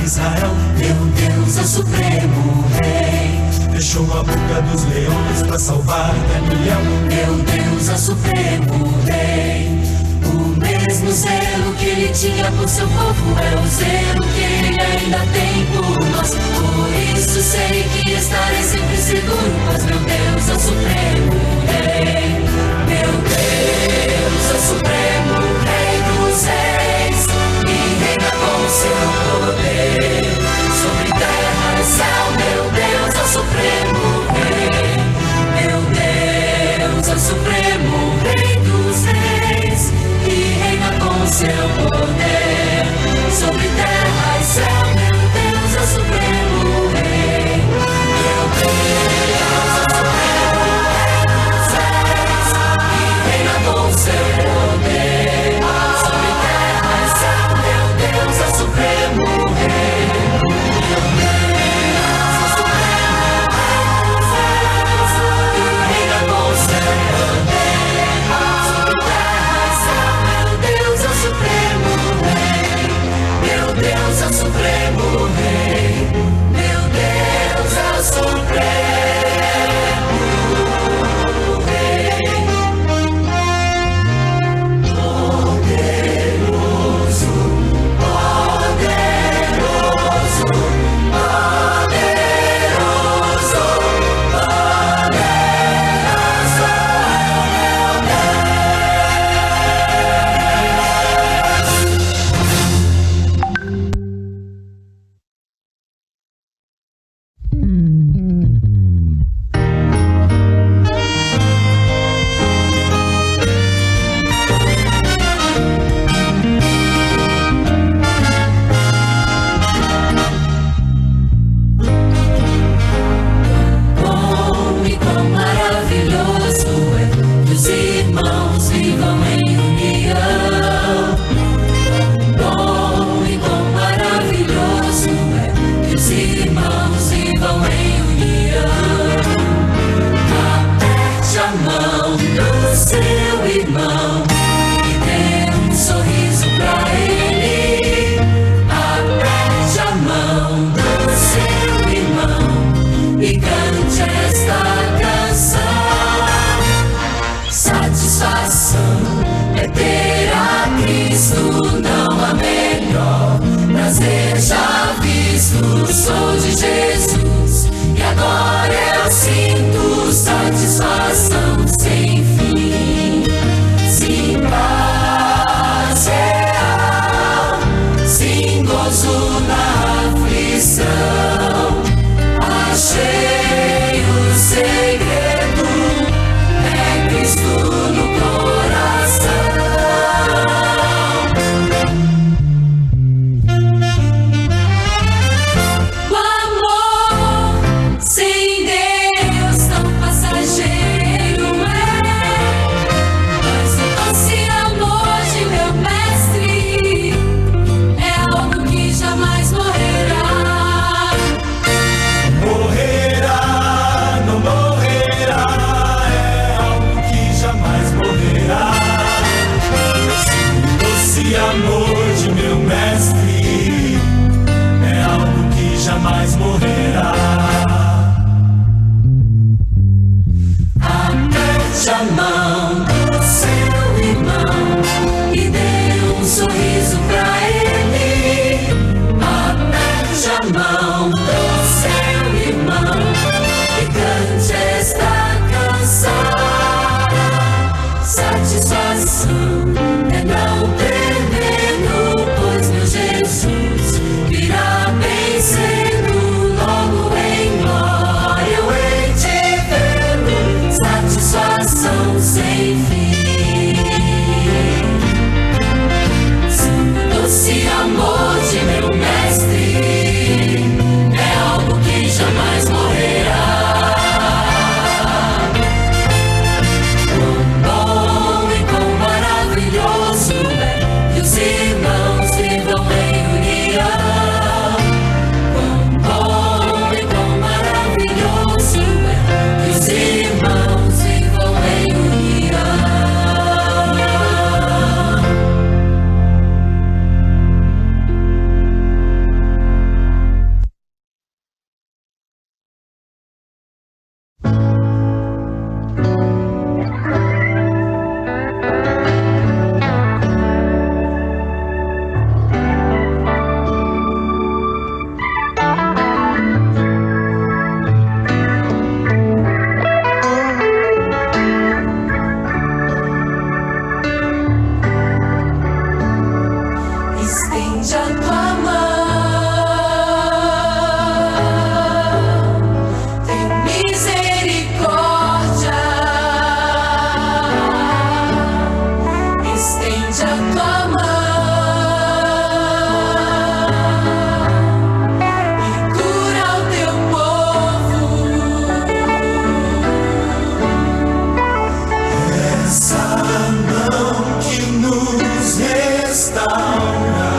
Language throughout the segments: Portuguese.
Israel. Meu Deus é o supremo rei. Deixou a boca dos leões para salvar Daniel. Meu Deus é o supremo rei. O mesmo zelo que ele tinha por seu povo é o zelo que ele ainda tem por nós. Por isso sei que estarei sempre seguro, pois meu Deus é o supremo rei. Meu Deus é o supremo rei dos reis e reina com seu poder sobre terra e céu. Meu Deus é o supremo rei. Meu Deus é o supremo rei dos reis e reina com seu poder sobre terra e céu. Meu Deus é o supremo rei. Meu Deus é o supremo rei dos reis e reina com seu poder estende a tua mão, tem misericórdia, estende a tua mão e cura o teu povo. Essa mão que nos restaura,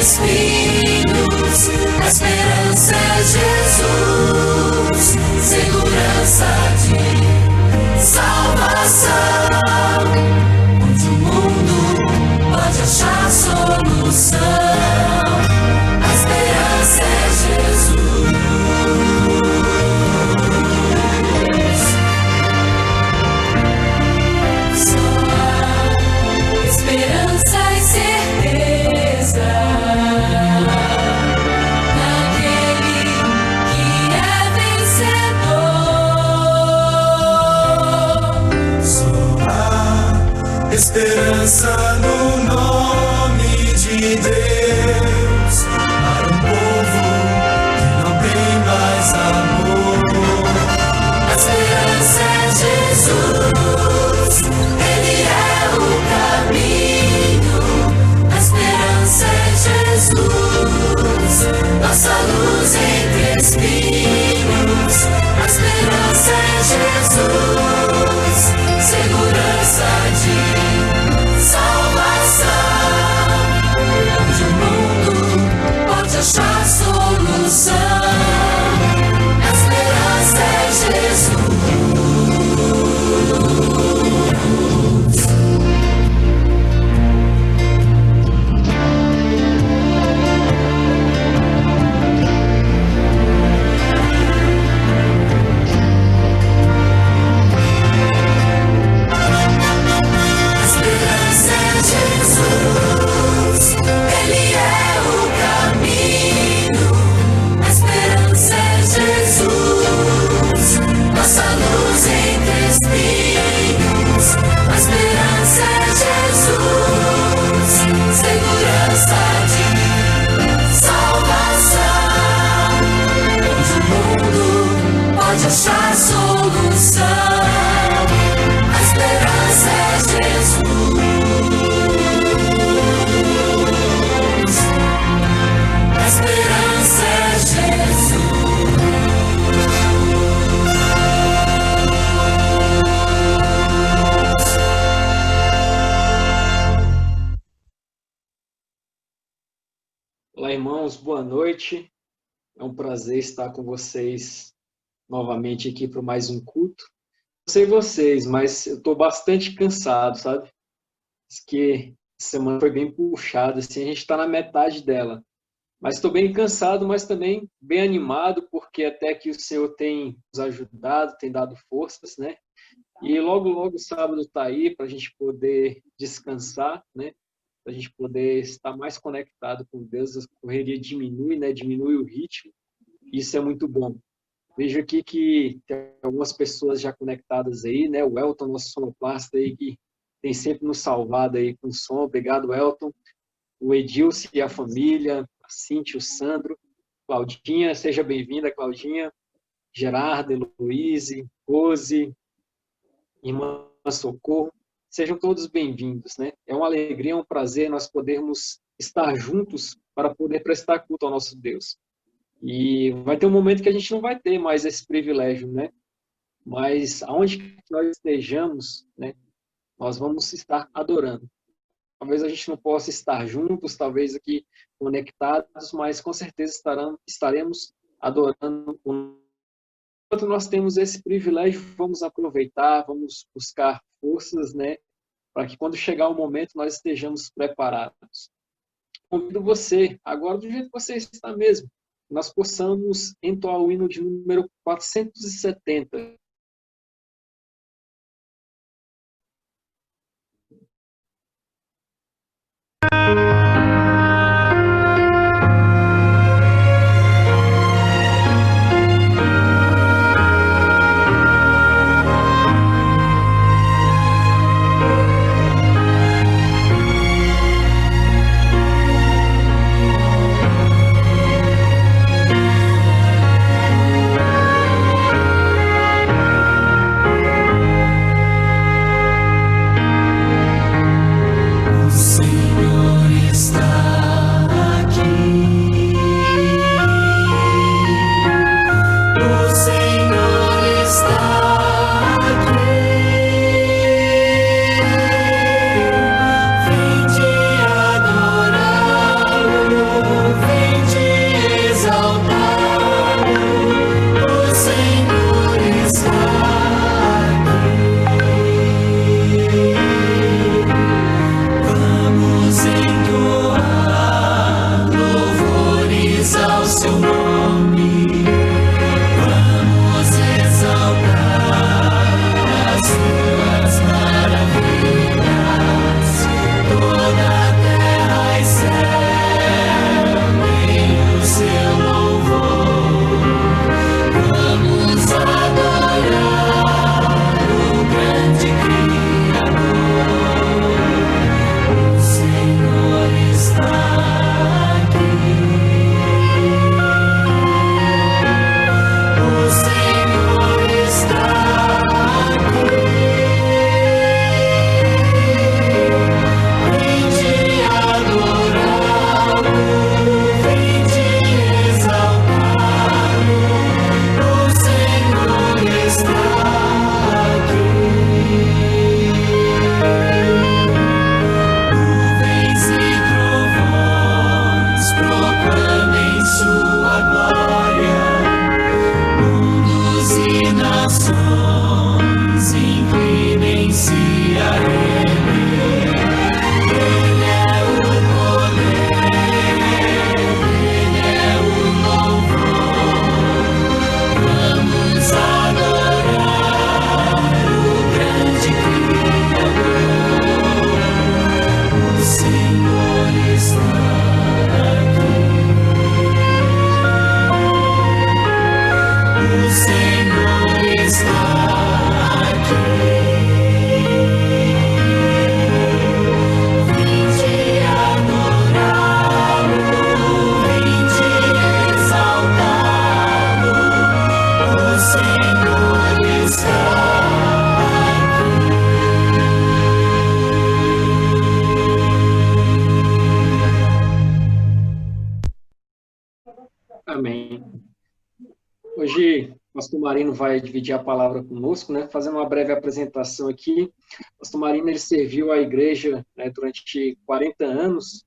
espinhos, a esperança é Jesus, segurança de salvação, onde o mundo pode achar solução. A esperança é Jesus. Só há esperança e certeza naquele que é vencedor. Só há esperança no nome de Deus para um povo que não tem mais amor. A esperança é Jesus, Ele é o caminho. A esperança é Jesus, nossa luz entre espinhos. A esperança é Jesus, segurança de salvação, onde o mundo pode achar solução. A esperança é Jesus. Achar solução, a esperança é Jesus. A esperança é Jesus. Olá, irmãos, boa noite. É um prazer estar com vocês novamente aqui para mais um culto. Não sei vocês, mas eu estou bastante cansado, sabe? Diz que a semana foi bem puxada, assim, a gente está na metade dela. Mas estou bem cansado, mas também bem animado, porque até que o Senhor tem nos ajudado, tem dado forças, né? E logo, logo o sábado está aí para a gente poder descansar, né? Para a gente poder estar mais conectado com Deus, a correria diminui, né? Diminui o ritmo. Isso é muito bom. Vejo aqui que tem algumas pessoas já conectadas aí, né? O Elton, nosso sonoplasta aí, que tem sempre nos salvado aí com o som. Obrigado, Elton. O Edilson e a família, a Cíntia, o Sandro, Claudinha, seja bem-vinda, Claudinha. Gerardo, Heloíse, Rose, irmã Socorro, sejam todos bem-vindos, né? É uma alegria, um prazer nós podermos estar juntos para poder prestar culto ao nosso Deus. E vai ter um momento que a gente não vai ter mais esse privilégio, né? Mas aonde nós estejamos, né? Nós vamos estar adorando. Talvez a gente não possa estar juntos, talvez aqui conectados, mas com certeza estaremos adorando. Enquanto nós temos esse privilégio, vamos aproveitar, vamos buscar forças, né? Para que quando chegar o momento nós estejamos preparados. Convido você, agora do jeito que você está mesmo, nós possamos entoar o hino de número 470. Marino vai dividir a palavra conosco, né? Fazendo uma breve apresentação aqui. O pastor Marino, ele serviu à igreja, né, durante 40 anos.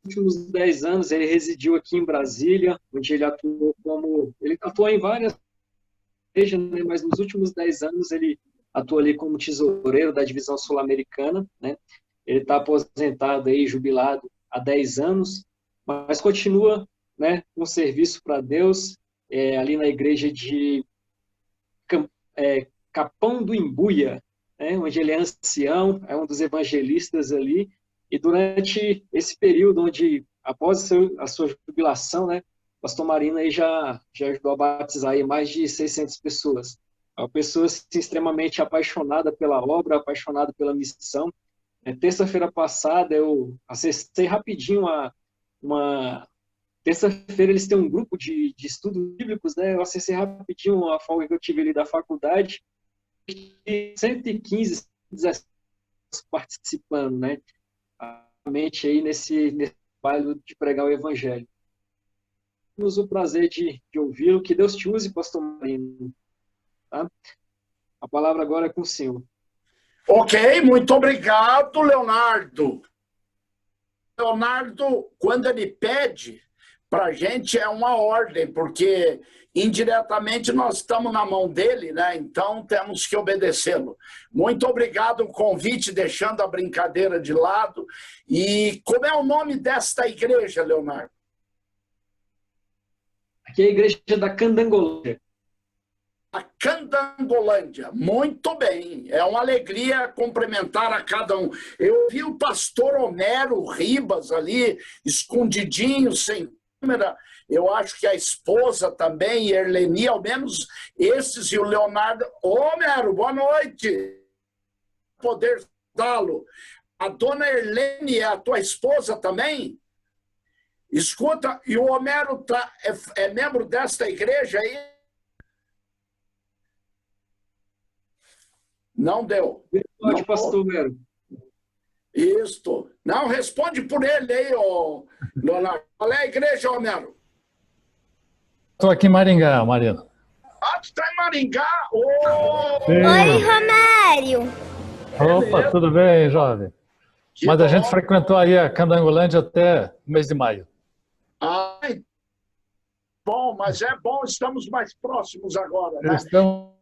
Nos últimos 10 anos, ele residiu aqui em Brasília, onde ele atuou como... Ele atuou em várias igrejas, né, mas nos últimos 10 anos ele atua ali como tesoureiro da divisão sul-americana, né? Ele está aposentado aí, jubilado há 10 anos, mas continua, né, com serviço para Deus, ali na igreja de Capão do Imbuia, né, onde ele é ancião, é um dos evangelistas ali, e durante esse período onde, após a sua jubilação, né, o pastor Marino aí já ajudou a batizar aí mais de 600 pessoas. É uma pessoa assim, extremamente apaixonada pela obra, apaixonada pela missão. Terça-feira passada eu acessei rapidinho terça-feira eles têm um grupo de estudos bíblicos, né? Eu acessei rapidinho a folga que eu tive ali da faculdade, e 115 participando, né? Realmente aí nesse trabalho de pregar o evangelho. Temos o prazer de ouvi-lo, que Deus te use, pastor Marino. Tá? A palavra agora é com o senhor. Ok, muito obrigado, Leonardo. Leonardo, quando ele pede, para a gente é uma ordem, porque indiretamente nós estamos na mão dele, né? Então temos que obedecê-lo. Muito obrigado o convite, deixando a brincadeira de lado. E como é o nome desta igreja, Leonardo? Aqui é a igreja da Candangolândia. A Candangolândia, muito bem, é uma alegria cumprimentar a cada um. Eu vi o pastor Homero Ribas ali, escondidinho, sem câmera, eu acho que a esposa também, Erleni, ao menos esses, e o Leonardo. Homero, boa noite, poder dá-lo. A dona Erleni é a tua esposa também? Escuta, e o Homero é membro desta igreja aí? Não deu. Pode, pastor Homero. Isto. Não, responde por ele aí, Leonardo. Qual é a igreja, Homero? Estou aqui em Maringá, Marino. Ah, tu está em Maringá? Oi, Romário. Opa, tudo bem, jovem? Mas a gente frequentou aí a Candangolândia até o mês de maio. Ai, bom, mas é bom, estamos mais próximos agora, né? Estamos...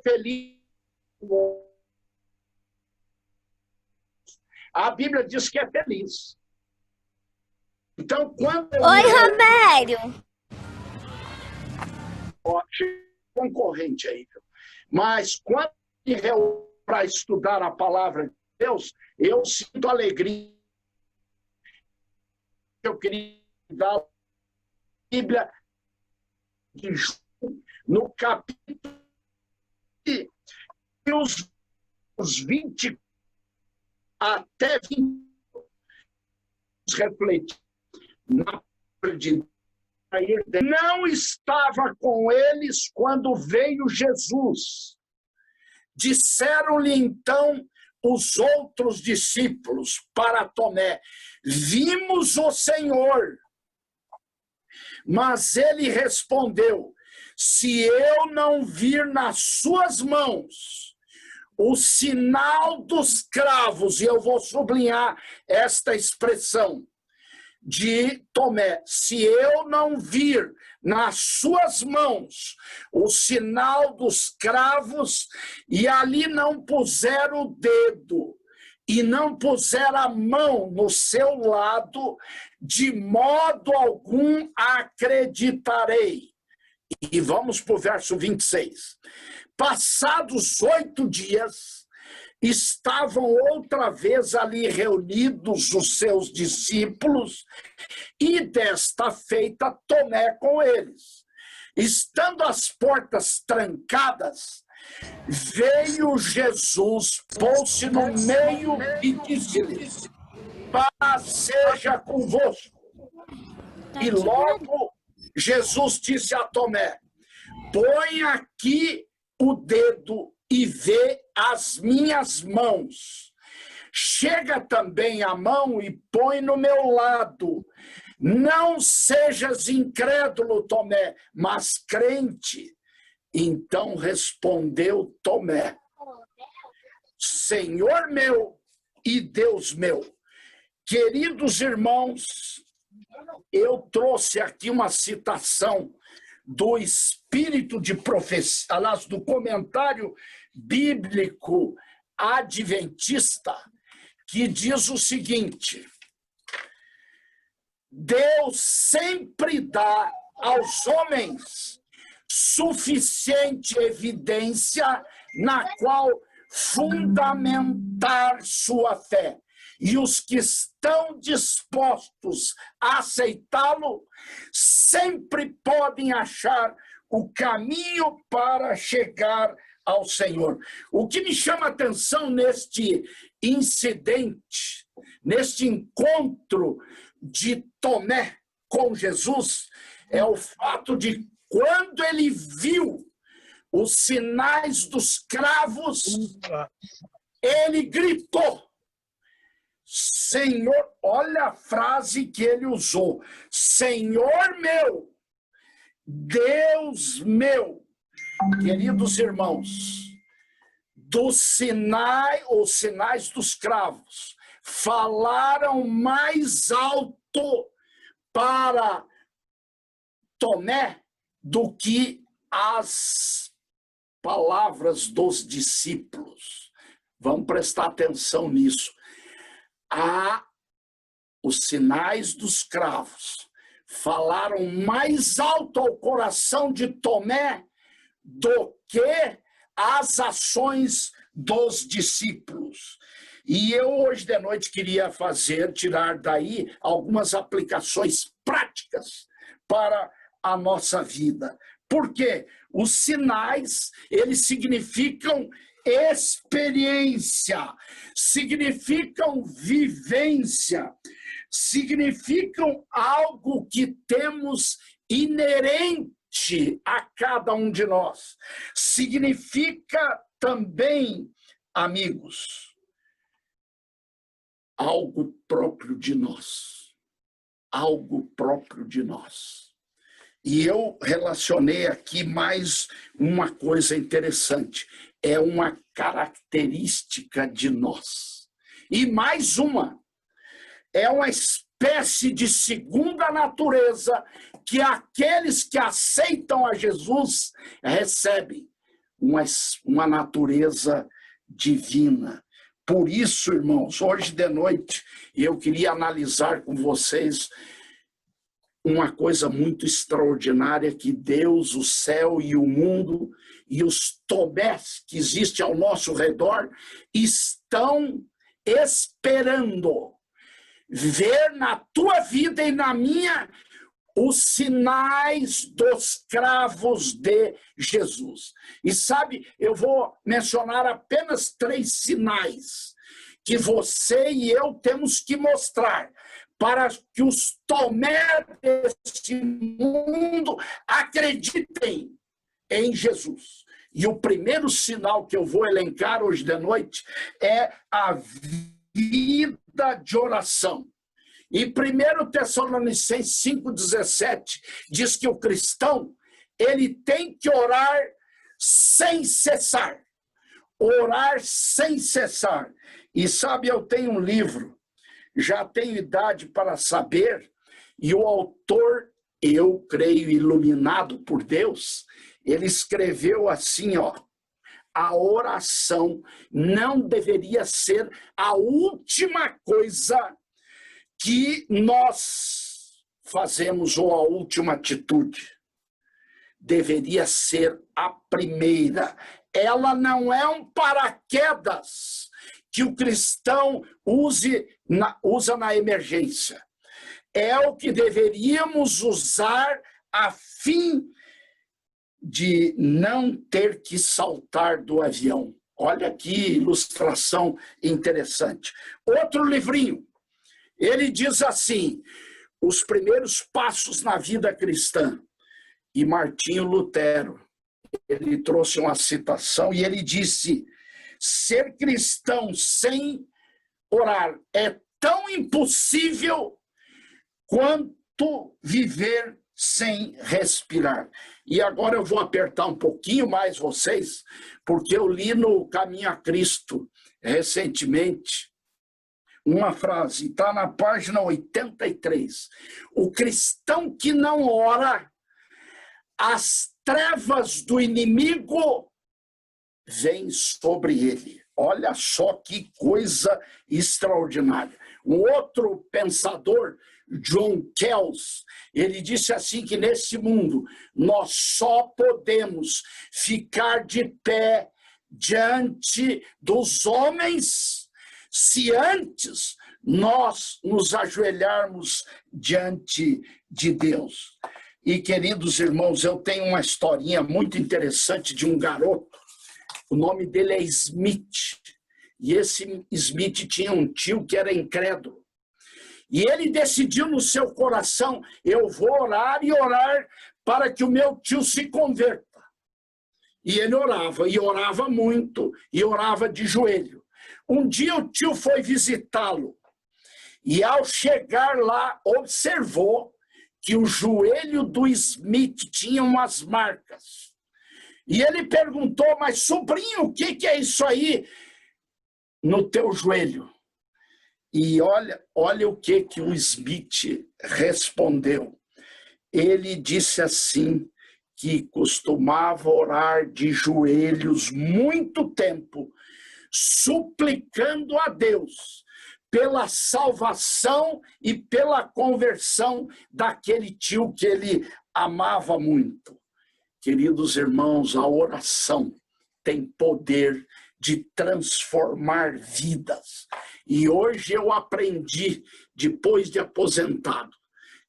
Feliz. A Bíblia diz que é feliz. Então, quando... Oi, Romário. Concorrente aí. Mas quando eu para estudar a palavra de Deus, eu sinto alegria. Eu queria dar a Bíblia no capítulo e os 20 até 20 refletir na de não estava com eles quando veio Jesus. Disseram-lhe então os outros discípulos para Tomé: vimos o Senhor. Mas ele respondeu: se eu não vir nas suas mãos o sinal dos cravos, e eu vou sublinhar esta expressão de Tomé, se eu não vir nas suas mãos o sinal dos cravos, e ali não puser o dedo, e não puser a mão no seu lado, de modo algum acreditarei. E vamos para o verso 26. Passados 8 dias, estavam outra vez ali reunidos os seus discípulos, e desta feita Tomé com eles. Estando as portas trancadas, veio Jesus, pôs-se no meio e disse-lhes: paz seja convosco. E logo Jesus disse a Tomé: põe aqui o dedo e vê as minhas mãos. Chega também a mão e põe no meu lado. Não sejas incrédulo, Tomé, mas crente. Então respondeu Tomé: Senhor meu e Deus meu. Queridos irmãos, eu trouxe aqui uma citação do Espírito de Profecia, aliás, do comentário bíblico adventista, que diz o seguinte: Deus sempre dá aos homens suficiente evidência na qual fundamentar sua fé. E os que estão dispostos a aceitá-lo sempre podem achar o caminho para chegar ao Senhor. O que me chama a atenção neste incidente, neste encontro de Tomé com Jesus, é o fato de quando ele viu os sinais dos cravos, ele gritou: Senhor, olha a frase que ele usou: Senhor meu, Deus meu. Queridos irmãos, os sinais dos cravos falaram mais alto para Tomé do que as palavras dos discípulos. Vamos prestar atenção nisso. Os sinais dos cravos falaram mais alto ao coração de Tomé do que as ações dos discípulos. E eu hoje de noite queria tirar daí algumas aplicações práticas para a nossa vida. Porque os sinais, eles significam experiência, significam vivência, significam algo que temos inerente a cada um de nós. Significa também, amigos, algo próprio de nós. Algo próprio de nós. E eu relacionei aqui mais uma coisa interessante. É uma característica de nós. E mais uma. É uma espécie de segunda natureza que aqueles que aceitam a Jesus recebem. Uma natureza divina. Por isso, irmãos, hoje de noite eu queria analisar com vocês uma coisa muito extraordinária que Deus, o céu e o mundo e os Tomés que existem ao nosso redor estão esperando ver na tua vida e na minha os sinais dos cravos de Jesus. E sabe, eu vou mencionar apenas 3 sinais que você e eu temos que mostrar para que os Tomé desse mundo acreditem em Jesus. E o primeiro sinal que eu vou elencar hoje de noite é a vida de oração. E 1 Tessalonicenses 5,17 diz que o cristão, ele tem que orar sem cessar. Orar sem cessar. E sabe, eu tenho um livro, já tenho idade para saber, e o autor, eu creio, iluminado por Deus, ele escreveu assim, ó: a oração não deveria ser a última coisa que nós fazemos, ou a última atitude. Deveria ser a primeira. Ela não é um paraquedas que o cristão usa na emergência. É o que deveríamos usar a fim de não ter que saltar do avião. Olha que ilustração interessante. Outro livrinho, ele diz assim: os primeiros passos na vida cristã. E Martinho Lutero, ele trouxe uma citação e ele disse: ser cristão sem orar é tão impossível quanto quanto viver sem respirar. E agora eu vou apertar um pouquinho mais vocês, porque eu li no Caminho a Cristo recentemente uma frase, está na página 83. O cristão que não ora, as trevas do inimigo vêm sobre ele. Olha só que coisa extraordinária. Um outro pensador, John Kells, ele disse assim que nesse mundo nós só podemos ficar de pé diante dos homens se antes nós nos ajoelharmos diante de Deus. E, queridos irmãos, eu tenho uma historinha muito interessante de um garoto. O nome dele é Smith. E esse Smith tinha um tio que era incrédulo. E ele decidiu no seu coração, eu vou orar e orar para que o meu tio se converta. E ele orava, e orava muito, e orava de joelho. Um dia o tio foi visitá-lo. E ao chegar lá, observou que o joelho do Smith tinha umas marcas. E ele perguntou, mas sobrinho, o que é isso aí no teu joelho? E olha o que o Smith respondeu. Ele disse assim, que costumava orar de joelhos muito tempo, suplicando a Deus pela salvação e pela conversão daquele tio que ele amava muito. Queridos irmãos, a oração tem poder de transformar vidas. E hoje eu aprendi, depois de aposentado,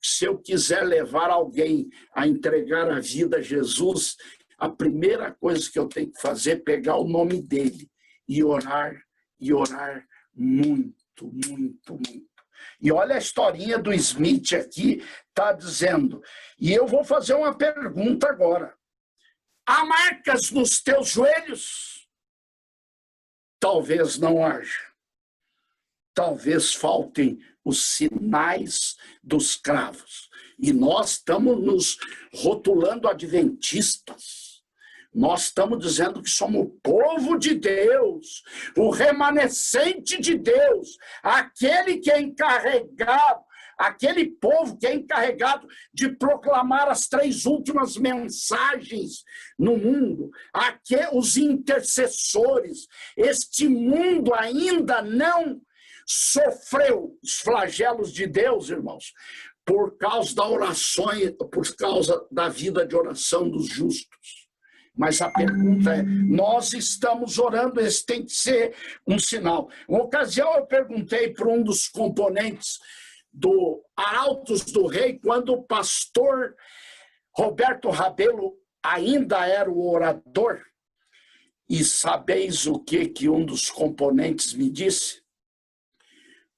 que se eu quiser levar alguém a entregar a vida a Jesus, a primeira coisa que eu tenho que fazer é pegar o nome dele e orar muito, muito, muito. E olha a historinha do Smith aqui, está dizendo, e eu vou fazer uma pergunta agora. Há marcas nos teus joelhos? Talvez não haja. Talvez faltem os sinais dos cravos. E nós estamos nos rotulando adventistas. Nós estamos dizendo que somos o povo de Deus, o remanescente de Deus, aquele que é encarregado, aquele povo que é encarregado de proclamar as 3 últimas mensagens no mundo, os intercessores. Este mundo ainda não sofreu os flagelos de Deus, irmãos, por causa da oração, por causa da vida de oração dos justos. Mas a pergunta é, nós estamos orando, esse tem que ser um sinal. Uma ocasião eu perguntei para um dos componentes do Arautos do Rei, quando o pastor Roberto Rabelo ainda era o orador, e sabeis o que um dos componentes me disse?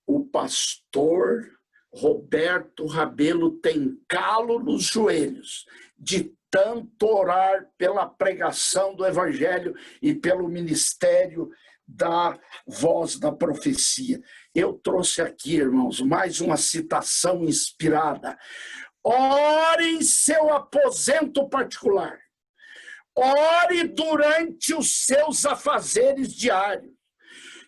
O pastor Roberto Rabelo tem calo nos joelhos de tanto orar pela pregação do evangelho e pelo ministério da voz da profecia. Eu trouxe aqui, irmãos, mais uma citação inspirada. Ore em seu aposento particular. Ore durante os seus afazeres diários.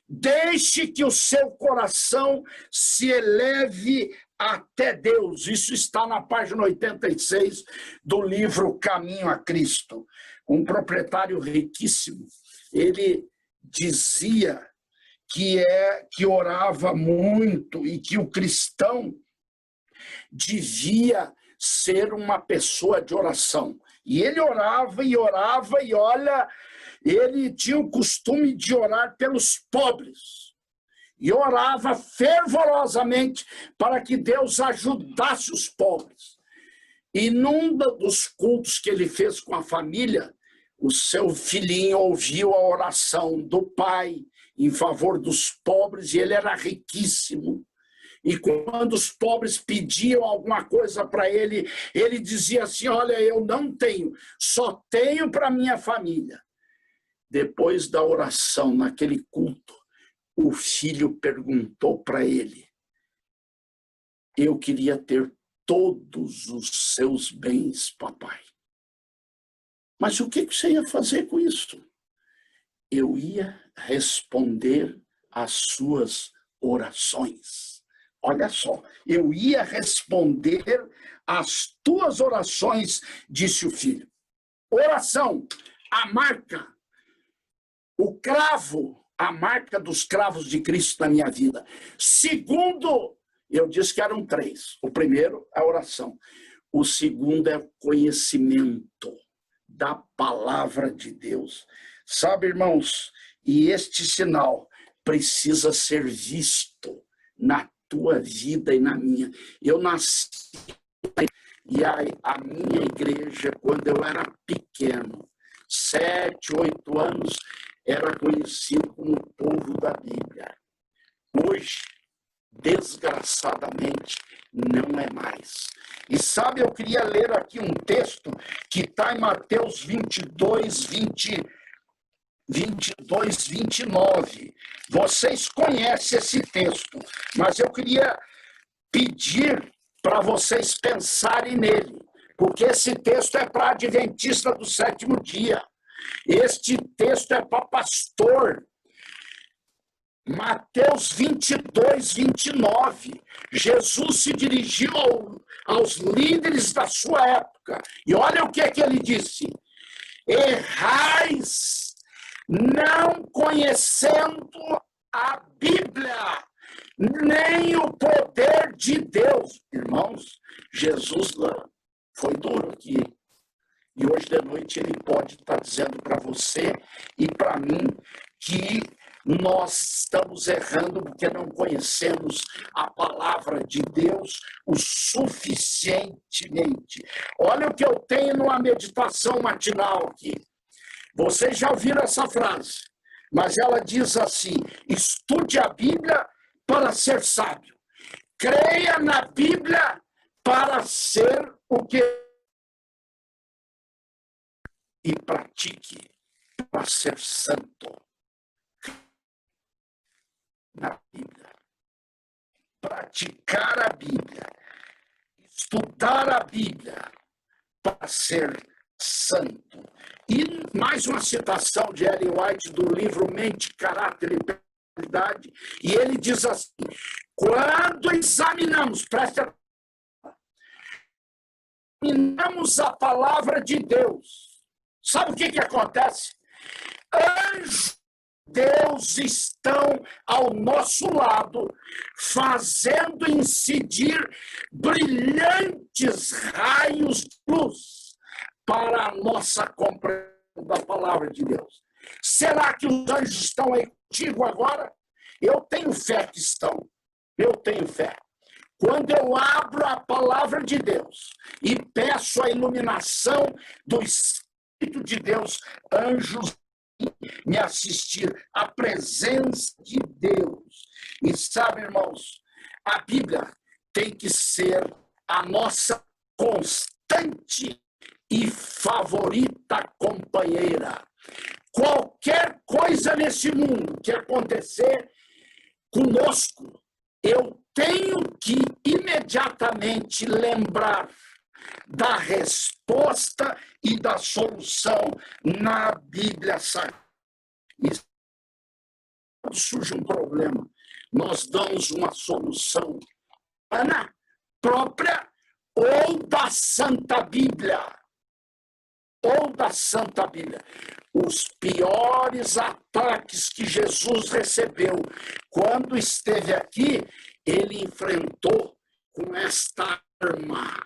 Deixe que o seu coração se eleve até Deus. Isso está na página 86 do livro Caminho a Cristo. Um proprietário riquíssimo, ele dizia que orava muito e que o cristão devia ser uma pessoa de oração. E ele orava, e olha, ele tinha o costume de orar pelos pobres. E orava fervorosamente para que Deus ajudasse os pobres. E num dos cultos que ele fez com a família, o seu filhinho ouviu a oração do pai em favor dos pobres, e ele era riquíssimo. E quando os pobres pediam alguma coisa para ele, ele dizia assim, olha, eu não tenho, só tenho para minha família. Depois da oração, naquele culto, o filho perguntou para ele, eu queria ter todos os seus bens, papai. Mas o que você ia fazer com isso? Eu ia responder às suas orações. Olha só, eu ia responder às tuas orações, disse o filho. Oração, a marca, o cravo, a marca dos cravos de Cristo na minha vida. Segundo, eu disse que eram 3. O primeiro é a oração. O segundo é o conhecimento da palavra de Deus. Sabe, irmãos, e este sinal precisa ser visto na tua vida e na minha. Eu nasci e a minha igreja, quando eu era pequeno, 7, 8 anos, era conhecido como o povo da Bíblia. Hoje, desgraçadamente, não é mais. E sabe, eu queria ler aqui um texto que está em Mateus 22, 29. Vocês conhecem esse texto, mas eu queria pedir para vocês pensarem nele, porque esse texto é para adventista do 7º dia. Este texto é para pastor. Mateus 22, 29. Jesus se dirigiu aos líderes da sua época. E olha o que é que ele disse. Errais, não conhecendo a Bíblia, nem o poder de Deus. Irmãos, Jesus foi duro aqui. E hoje de noite ele pode estar dizendo para você e para mim que nós estamos errando porque não conhecemos a palavra de Deus o suficientemente. Olha o que eu tenho numa meditação matinal aqui. Vocês já ouviram essa frase, mas ela diz assim: estude a Bíblia para ser sábio. Creia na Bíblia para ser o que? E pratique para ser santo. Na Bíblia. Praticar a Bíblia. Estudar a Bíblia para ser santo. E mais uma citação de Ellen White do livro Mente, Caráter e Personalidade. E ele diz assim: quando examinamos, preste atenção, examinamos a palavra de Deus, sabe o que acontece? Anjos de Deus estão ao nosso lado, fazendo incidir brilhantes raios de luz para a nossa compreensão da palavra de Deus. Será que os anjos estão aí contigo agora? Eu tenho fé que estão. Eu tenho fé. Quando eu abro a palavra de Deus e peço a iluminação do Espírito de Deus, anjos me assistir à presença de Deus. E sabe, irmãos, a Bíblia tem que ser a nossa constante e favorita companheira. Qualquer coisa nesse mundo que acontecer conosco, eu tenho que imediatamente lembrar da resposta e da solução na Bíblia Sagrada. E quando surge um problema, nós damos uma solução própria ou da Santa Bíblia. Ou da Santa Bíblia. Os piores ataques que Jesus recebeu quando esteve aqui, ele enfrentou com esta arma,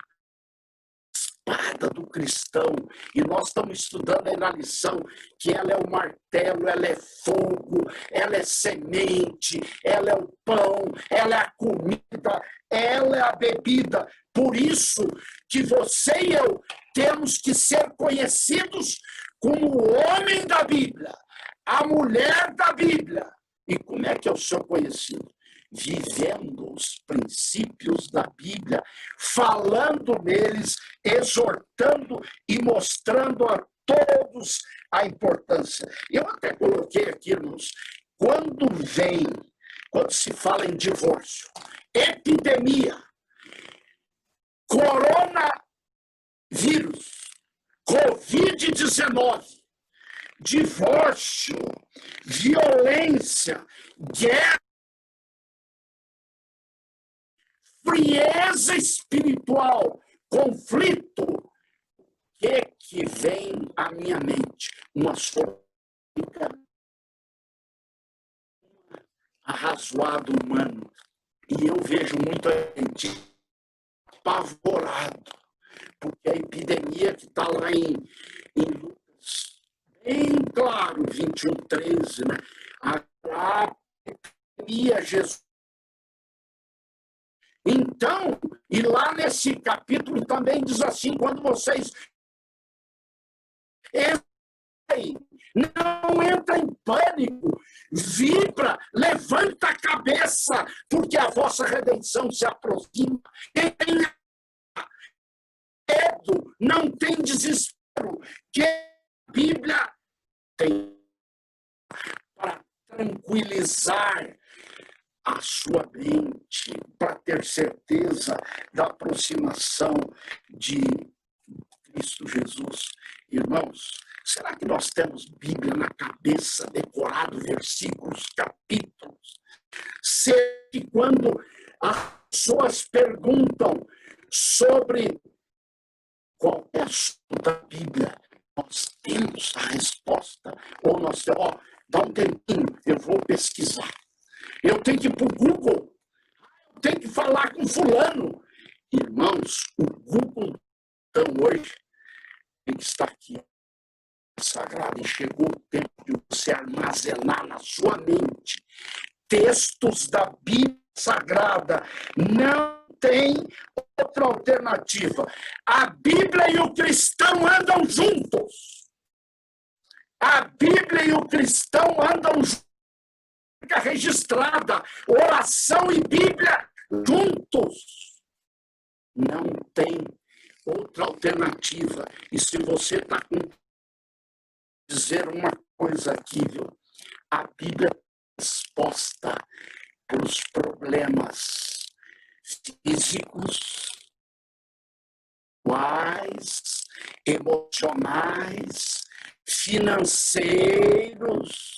espada do cristão. E nós estamos estudando aí na lição que ela é o martelo, ela é fogo, ela é semente, ela é o pão, ela é a comida, ela é a bebida. Por isso que você e eu temos que ser conhecidos como o homem da Bíblia, a mulher da Bíblia. E como é que eu sou conhecido? Vivendo os princípios da Bíblia, falando neles, exortando e mostrando a todos a importância. Eu até coloquei aqui, irmãos, quando se fala em divórcio, epidemia, coronavírus, Covid-19, divórcio, violência, guerra, frieza espiritual, conflito, o que vem à minha mente? Uma solidão arrazoado humano. E eu vejo muita gente apavorado, porque a epidemia que está lá em Lucas, bem claro, 21:13, né? A epidemia, Jesus. Então, e lá nesse capítulo também diz assim, quando vocês não entra em pânico, vibra, levanta a cabeça, porque a vossa redenção se aproxima. Quem tem medo, não tem desespero, que a Bíblia tem para tranquilizar a sua mente, para ter certeza da aproximação de Cristo Jesus. Irmãos, será que nós temos Bíblia na cabeça, decorado versículos, capítulos? Será que quando as pessoas perguntam sobre qual é a assunto da Bíblia, nós temos a resposta? Ou nós temos, dá um tempinho, eu vou pesquisar. Eu tenho que ir para o Google, eu tenho que falar com fulano. Irmãos, o Google, então, hoje, tem que estar aqui, sagrado, e chegou o tempo de você armazenar na sua mente textos da Bíblia Sagrada. Não tem outra alternativa. A Bíblia e o cristão andam juntos. A Bíblia e o cristão andam juntos. Fica registrada. Oração e Bíblia juntos. Não tem outra alternativa. E se você está com dizer uma coisa aqui, viu? A Bíblia é resposta para os problemas físicos, emocionais, financeiros,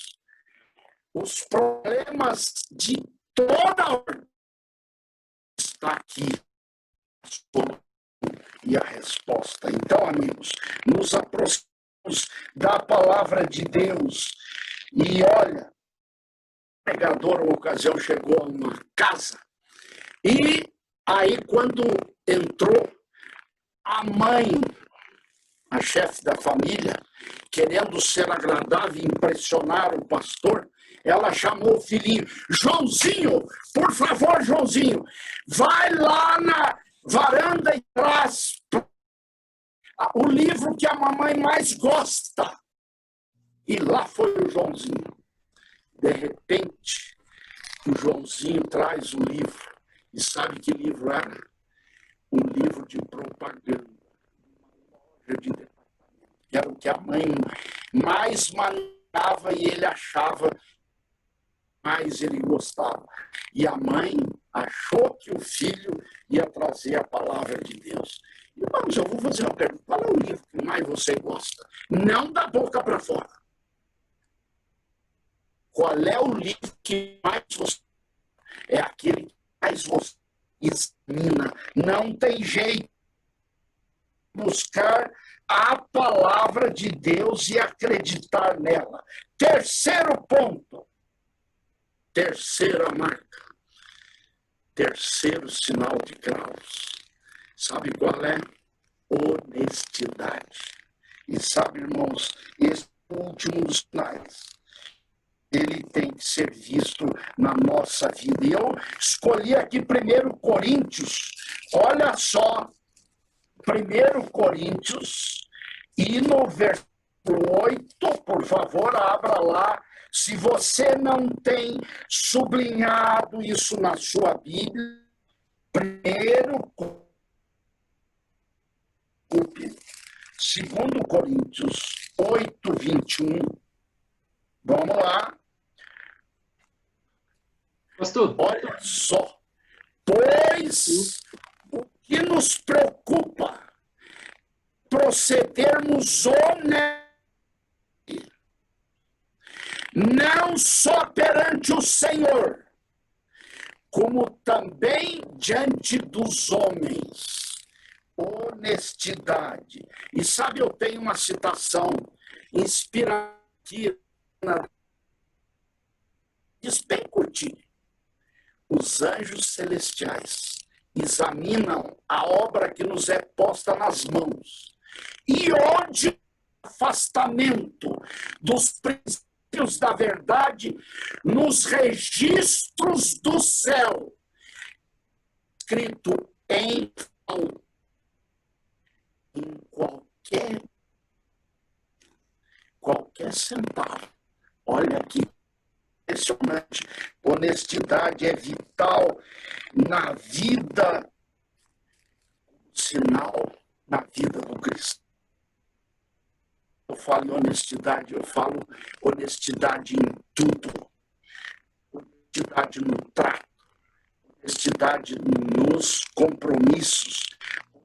os problemas de toda a ordem. Está aqui e a resposta. Então, amigos, nos aproximamos da palavra de Deus. E olha, o pregador, uma ocasião, chegou a uma casa. E aí, quando entrou a mãe, a chefe da família, querendo ser agradável e impressionar o pastor, ela chamou o filhinho: Joãozinho, por favor, Joãozinho, vai lá na varanda e traz o livro que a mamãe mais gosta. E lá foi o Joãozinho. De repente, o Joãozinho traz o livro. E sabe que livro era? Um livro de propaganda. Era o que a mãe mais mandava e ele achava mais ele gostava. E a mãe achou que o filho ia trazer a palavra de Deus. Irmãos, eu vou fazer uma pergunta. Qual é o livro que mais você gosta? Não da boca para fora. Qual é o livro que mais você... É aquele que mais você examina. Não tem jeito. Buscar a palavra de Deus e acreditar nela. Terceiro ponto. Terceira marca. Terceiro sinal de cravos. Sabe qual é? Honestidade. E sabe, irmãos, esse é o último dos sinais. Ele tem que ser visto na nossa vida. E eu escolhi aqui 1 Coríntios. Olha só. 1 Coríntios. E no versículo 8, por favor, abra lá. Se você não tem sublinhado isso na sua Bíblia, 2 Coríntios 8, 21. Vamos lá. Pastor. Olha só. Pois o que nos preocupa procedermos honestamente, não só perante o Senhor, como também diante dos homens. Honestidade. E sabe, eu tenho uma citação inspirativa, diz bem curtinho. Os anjos celestiais examinam a obra que nos é posta nas mãos. E onde o afastamento dos princípios da verdade nos registros do céu, escrito em qualquer centavo. Olha aqui, impressionante. Honestidade é vital na vida, sinal na vida do cristão. Eu falo em honestidade, eu falo honestidade em tudo. Honestidade no trato, honestidade nos compromissos,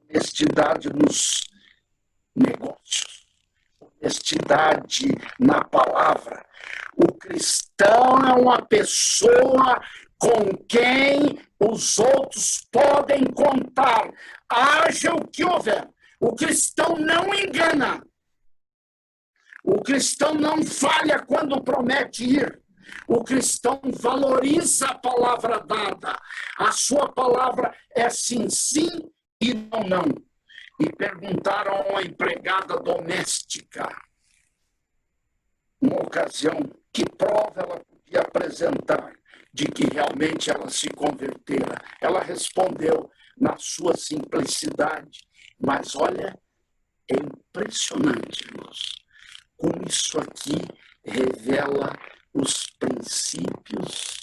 honestidade nos negócios, honestidade na palavra. O cristão é uma pessoa com quem os outros podem contar, haja o que houver. O cristão não engana. O cristão não falha quando promete ir. O cristão valoriza a palavra dada. A sua palavra é sim, sim e não, não. E perguntaram a uma empregada doméstica, numa ocasião, que prova ela podia apresentar de que realmente ela se convertera. Ela respondeu na sua simplicidade. Mas olha, é impressionante, irmãos, como isso aqui revela os princípios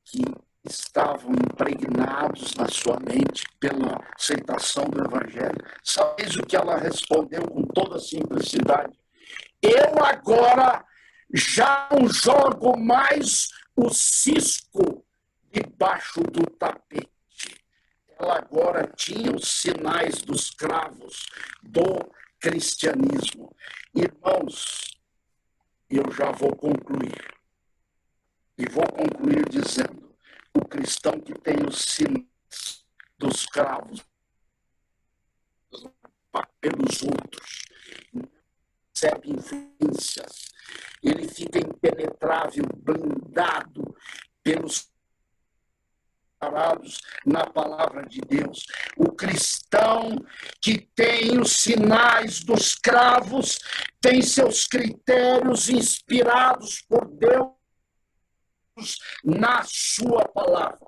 que estavam impregnados na sua mente pela aceitação do Evangelho. Sabeis o que ela respondeu com toda simplicidade? Eu agora já não jogo mais o cisco debaixo do tapete. Ela agora tinha os sinais dos cravos do cristianismo. Irmãos, eu já vou concluir. E vou concluir dizendo, o cristão que tem os sinais dos cravos pelos outros, recebe influências, ele fica impenetrável, blindado pelos parados na palavra de Deus. O cristão que tem os sinais dos cravos tem seus critérios inspirados por Deus na sua palavra.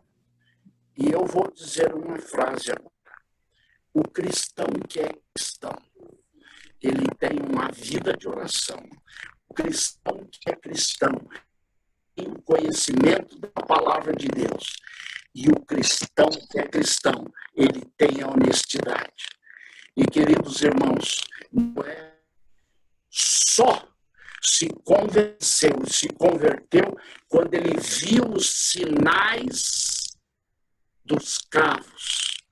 E eu vou dizer uma frase agora. O cristão que é cristão, ele tem uma vida de oração. O cristão que é cristão tem o conhecimento da palavra de Deus. E o cristão que é cristão, ele tem a honestidade. E, queridos irmãos, não é só se convenceu, se converteu quando ele viu os sinais dos cravos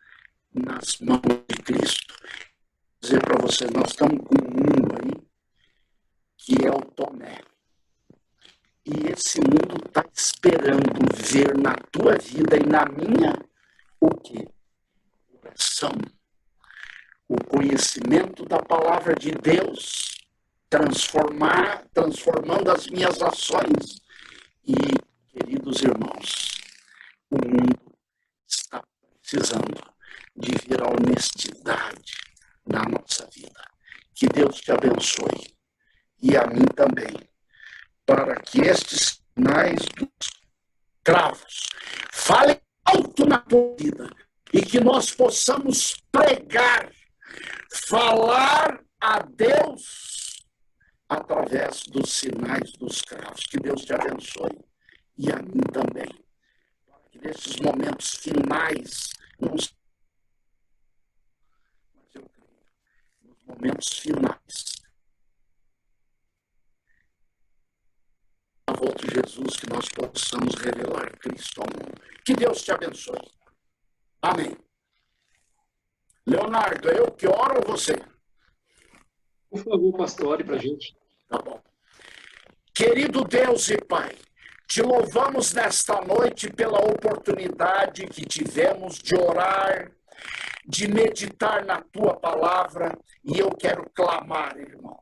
nas mãos de Cristo. Vou dizer para vocês, nós estamos com um mundo aí que é o Tomé. E esse mundo está esperando ver na tua vida e na minha o quê? Oração. O conhecimento da palavra de Deus, transformando as minhas ações. E, queridos irmãos, o mundo está precisando de ver a honestidade na nossa vida. Que Deus te abençoe. E a mim também. Para que estes sinais dos cravos falem alto na tua vida e que nós possamos pregar, falar a Deus através dos sinais dos cravos. Que Deus te abençoe e a mim também. Para que nesses momentos finais, mas eu creio, nos momentos finais, a volta de Jesus, que nós possamos revelar Cristo ao mundo. Que Deus te abençoe. Amém. Leonardo, eu que oro ou você? Por favor, pastor, ore para a gente. Tá bom. Querido Deus e Pai, te louvamos nesta noite pela oportunidade que tivemos de orar, de meditar na tua palavra, e eu quero clamar, irmão.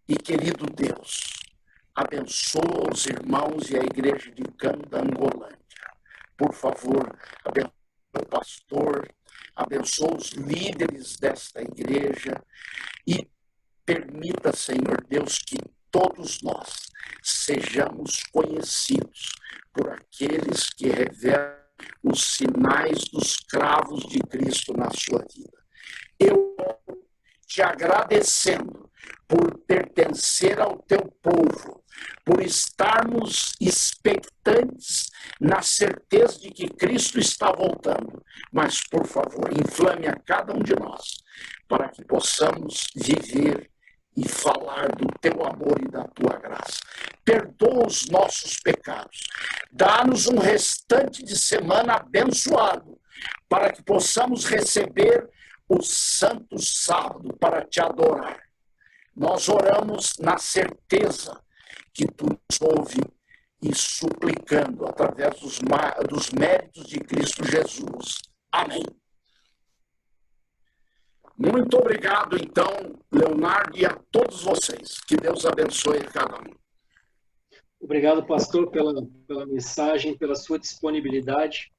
E querido Deus, abençoa os irmãos e a igreja de Candangolândia. Por favor, abençoa o pastor, abençoa os líderes desta igreja e permita, Senhor Deus, que todos nós sejamos conhecidos por aqueles que revelam os sinais dos cravos de Cristo na sua vida. Eu te agradecendo por pertencer ao teu povo, por estarmos expectantes na certeza de que Cristo está voltando. Mas, por favor, inflame a cada um de nós, para que possamos viver e falar do teu amor e da tua graça. Perdoa os nossos pecados. Dá-nos um restante de semana abençoado, para que possamos receber o santo sábado para te adorar. Nós oramos na certeza que tu nos ouve e suplicando através dos méritos de Cristo Jesus. Amém. Muito obrigado, então, Leonardo, e a todos vocês. Que Deus abençoe cada um. Obrigado, pastor, pela mensagem, pela sua disponibilidade.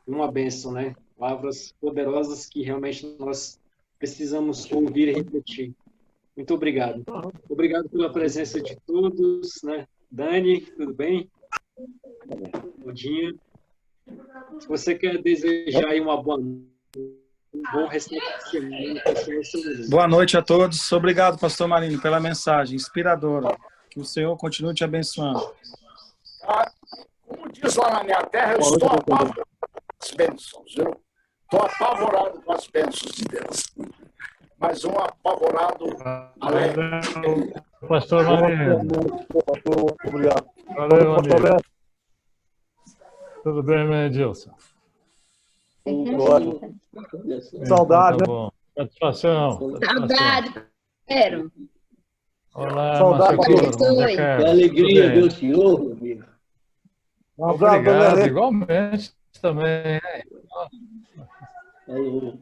Uma bênção, né? Palavras poderosas que realmente nós precisamos ouvir e refletir. Muito obrigado. Obrigado pela presença de todos, né? Dani, tudo bem? Bom dia. Se você quer desejar aí uma boa noite, um bom restante de semana. Boa noite a todos. Obrigado, pastor Marinho, pela mensagem inspiradora. Que o Senhor continue te abençoando. Como diz lá na minha terra, eu estou apavorado com as bênçãos. Eu estou apavorado com as bênçãos de Deus. Mas um apavorado alegre. Pastor Marinho. Obrigado. Valeu, amigo. Tudo bem, meu Edilson? Saudade, tá bom. Satisfação. Saudade, quero. Olá, Saudade, Marcelo. abençoe. Alegria do Senhor, meu amigo. Obrigado, igualmente também. Falou.